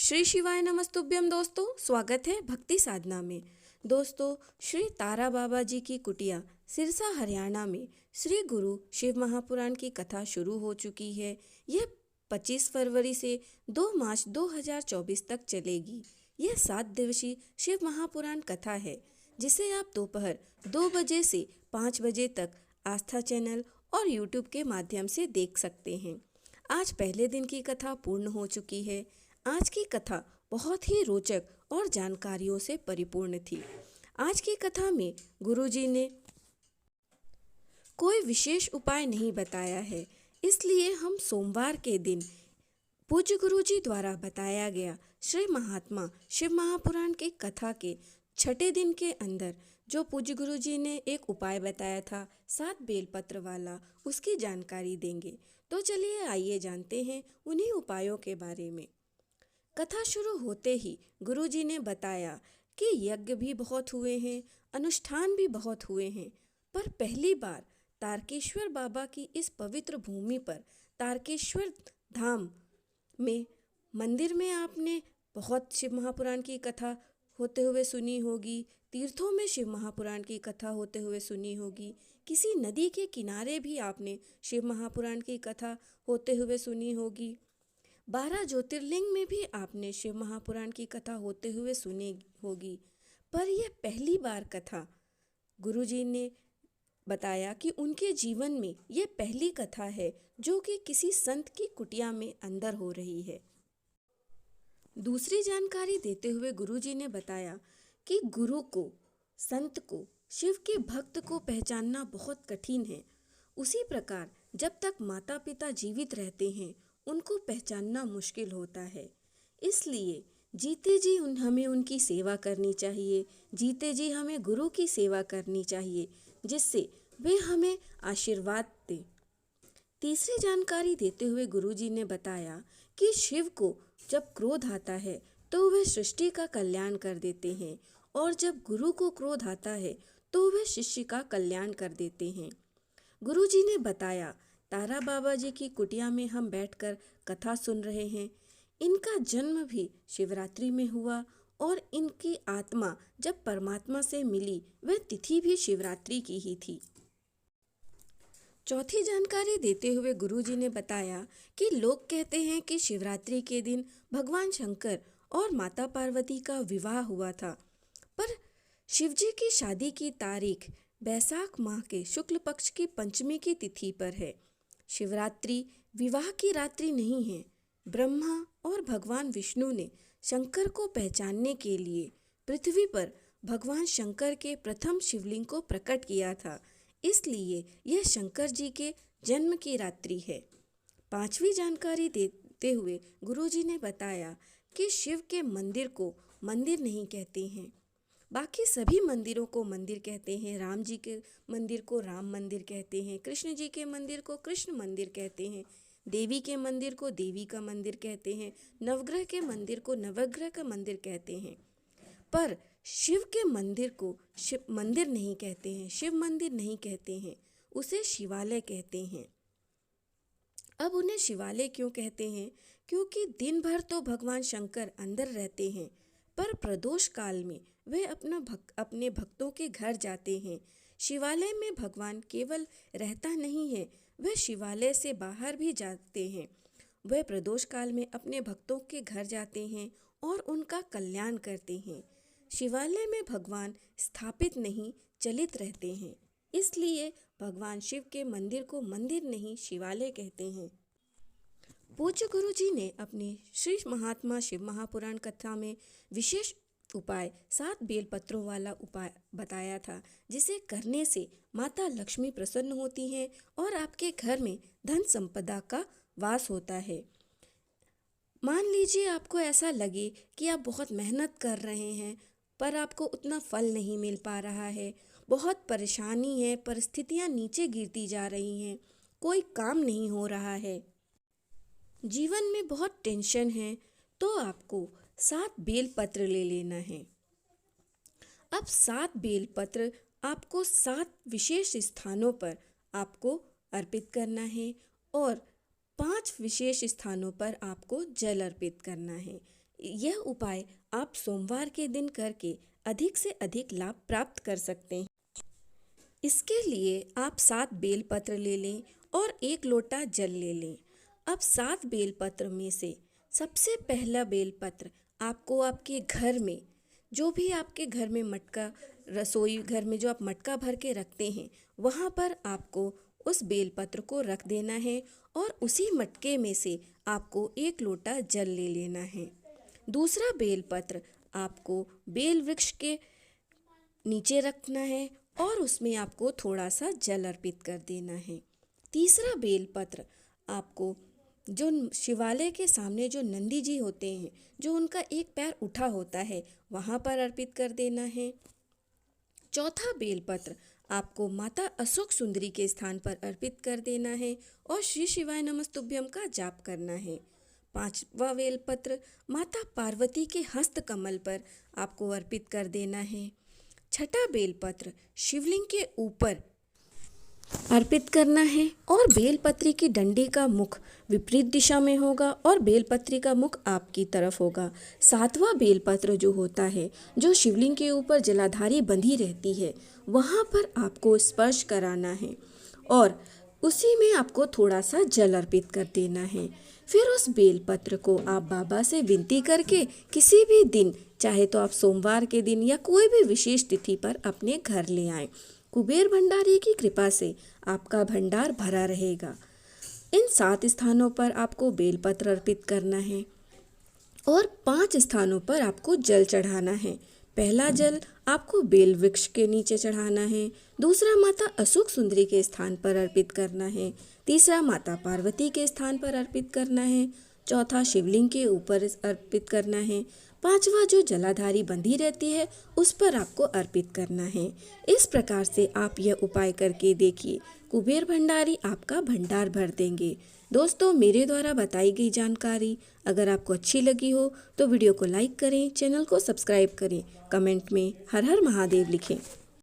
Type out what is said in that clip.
श्री शिवाय नमस्तुभ्यम दोस्तों, स्वागत है भक्ति साधना में। दोस्तों, श्री तारा बाबा जी की कुटिया सिरसा हरियाणा में श्री गुरु शिव महापुराण की कथा शुरू हो चुकी है। यह 25 फरवरी से 2 मार्च 2024 तक चलेगी। यह 7 दिवसीय शिव महापुराण कथा है, जिसे आप दोपहर 2 बजे से 5 बजे तक आस्था चैनल और यूट्यूब के माध्यम से देख सकते हैं। आज पहले दिन की कथा पूर्ण हो चुकी है। आज की कथा बहुत ही रोचक और जानकारियों से परिपूर्ण थी। आज की कथा में गुरुजी ने कोई विशेष उपाय नहीं बताया है, इसलिए हम सोमवार के दिन पूज्य गुरुजी द्वारा बताया गया श्री महात्मा शिव महापुराण की कथा के 6ठे दिन के अंदर जो पूज्य गुरुजी ने एक उपाय बताया था 7 बेलपत्र वाला, उसकी जानकारी देंगे। तो चलिए आइए जानते हैं उन्हीं उपायों के बारे में। कथा शुरू होते ही गुरुजी ने बताया कि यज्ञ भी बहुत हुए हैं, अनुष्ठान भी बहुत हुए हैं, पर पहली बार तारकेश्वर बाबा की इस पवित्र भूमि पर तारकेश्वर धाम में मंदिर में आपने बहुत शिव महापुराण की कथा होते हुए सुनी होगी। तीर्थों में शिव महापुराण की कथा होते हुए सुनी होगी। किसी नदी के किनारे भी आपने शिव महापुराण की कथा होते हुए सुनी होगी। 12 ज्योतिर्लिंग में भी आपने शिव महापुराण की कथा होते हुए सुनी होगी। पर यह पहली बार कथा गुरुजी ने बताया कि उनके जीवन में यह पहली कथा है जो कि किसी संत की कुटिया में अंदर हो रही है। दूसरी जानकारी देते हुए गुरुजी ने बताया कि गुरु को, संत को, शिव के भक्त को पहचानना बहुत कठिन है। उसी प्रकार जब तक माता पिता जीवित रहते हैं उनको पहचानना मुश्किल होता है। इसलिए जीते जी हमें उनकी सेवा करनी चाहिए। जीते जी हमें गुरु की सेवा करनी चाहिए, जिससे वे हमें आशीर्वाद दें। तीसरी जानकारी देते हुए गुरुजी ने बताया कि शिव को जब क्रोध आता है तो वह सृष्टि का कल्याण कर देते हैं, और जब गुरु को क्रोध आता है तो वह शिष्य का कल्याण कर देते हैं। गुरुजी ने बताया तारा बाबा जी की कुटिया में हम बैठकर कथा सुन रहे हैं। इनका जन्म भी शिवरात्रि में हुआ और इनकी आत्मा जब परमात्मा से मिली वह तिथि भी शिवरात्रि की ही थी। चौथी जानकारी देते हुए गुरुजी ने बताया कि लोग कहते हैं कि शिवरात्रि के दिन भगवान शंकर और माता पार्वती का विवाह हुआ था, पर शिवजी की शादी की तारीख बैसाख माह के शुक्ल पक्ष की पंचमी की तिथि पर है। शिवरात्रि विवाह की रात्रि नहीं है। ब्रह्मा और भगवान विष्णु ने शंकर को पहचानने के लिए पृथ्वी पर भगवान शंकर के प्रथम शिवलिंग को प्रकट किया था, इसलिए यह शंकर जी के जन्म की रात्रि है। 5वीं जानकारी देते हुए गुरुजी ने बताया कि शिव के मंदिर को मंदिर नहीं कहते हैं, बाकी सभी मंदिरों को मंदिर कहते हैं। राम जी के मंदिर को राम मंदिर कहते हैं, कृष्ण जी के मंदिर को कृष्ण मंदिर कहते हैं, देवी के मंदिर को देवी का मंदिर कहते हैं, नवग्रह के मंदिर को नवग्रह का मंदिर कहते हैं, पर शिव के मंदिर को शिव मंदिर नहीं कहते हैं, शिव मंदिर नहीं कहते हैं, उसे शिवालय कहते हैं। अब उन्हें शिवालय क्यों कहते हैं? क्योंकि दिन भर तो भगवान शंकर अंदर रहते हैं, पर प्रदोष काल में वे अपने भक्तों के घर जाते हैं। शिवालय में भगवान केवल रहता नहीं है, वह शिवालय से बाहर भी जाते हैं। वह प्रदोष काल में अपने भक्तों के घर जाते हैं और उनका कल्याण करते हैं। शिवालय में भगवान स्थापित नहीं, चलित रहते हैं, इसलिए भगवान शिव के मंदिर को मंदिर नहीं शिवालय कहते हैं। पूज्य गुरुजी ने अपनी श्री महात्मा शिव महापुराण कथा में विशेष उपाय 7 बेलपत्रों वाला उपाय बताया था, जिसे करने से माता लक्ष्मी प्रसन्न होती हैं और आपके घर में धन संपदा का वास होता है। मान लीजिए आपको ऐसा लगे कि आप बहुत मेहनत कर रहे हैं पर आपको उतना फल नहीं मिल पा रहा है, बहुत परेशानी है, परिस्थितियां नीचे गिरती जा रही हैं, कोई काम नहीं हो रहा है, जीवन में बहुत टेंशन है, तो आपको 7 बेलपत्र ले लेना है। अब 7 बेलपत्र आपको 7 विशेष स्थानों पर आपको अर्पित करना है और 5 विशेष स्थानों पर आपको जल अर्पित करना है। यह उपाय आप सोमवार के दिन करके अधिक से अधिक लाभ प्राप्त कर सकते हैं। इसके लिए आप 7 बेलपत्र ले लें और 1 लोटा जल ले लें। अब 7 बेलपत्र में से सबसे पहला बेलपत्र आपको आपके घर में, जो भी आपके घर में मटका, रसोई घर में जो आप मटका भर के रखते हैं, वहाँ पर आपको उस बेलपत्र को रख देना है और उसी मटके में से आपको 1 लोटा जल ले लेना है। दूसरा बेलपत्र आपको बेल वृक्ष के नीचे रखना है और उसमें आपको थोड़ा सा जल अर्पित कर देना है। तीसरा बेलपत्र आपको जो शिवालय के सामने जो नंदी जी होते हैं, जो उनका एक पैर उठा होता है, वहाँ पर अर्पित कर देना है। चौथा बेलपत्र आपको माता अशोक सुंदरी के स्थान पर अर्पित कर देना है और श्री शिवाय नमस्तुभ्यम का जाप करना है। 5वां बेलपत्र माता पार्वती के हस्त कमल पर आपको अर्पित कर देना है। 6ठा बेलपत्र शिवलिंग के ऊपर अर्पित करना है और बेलपत्री की डंडी का मुख विपरीत दिशा में होगा और बेलपत्री का मुख आपकी तरफ होगा। 7वां बेलपत्र जो होता है, जो शिवलिंग के ऊपर जलाधारी बंधी रहती है, वहाँ पर आपको स्पर्श कराना है और उसी में आपको थोड़ा सा जल अर्पित कर देना है। फिर उस बेलपत्र को आप बाबा से विनती करके किसी भी दिन, चाहे तो आप सोमवार के दिन या कोई भी विशेष तिथि पर अपने घर ले आएं। कुबेर भंडारी की कृपा से आपका भंडार भरा रहेगा। इन 7 स्थानों पर आपको बेलपत्र अर्पित करना है और 5 स्थानों पर आपको जल चढ़ाना है। पहला जल आपको बेल वृक्ष के नीचे चढ़ाना है, दूसरा माता अशोक सुंदरी के स्थान पर अर्पित करना है, तीसरा माता पार्वती के स्थान पर अर्पित करना है, चौथा शिवलिंग के ऊपर अर्पित करना है, 5वां जो जलाधारी बंधी रहती है उस पर आपको अर्पित करना है। इस प्रकार से आप यह उपाय करके देखिए, कुबेर भंडारी आपका भंडार भर देंगे। दोस्तों, मेरे द्वारा बताई गई जानकारी अगर आपको अच्छी लगी हो तो वीडियो को लाइक करें, चैनल को सब्सक्राइब करें, कमेंट में हर हर महादेव लिखें।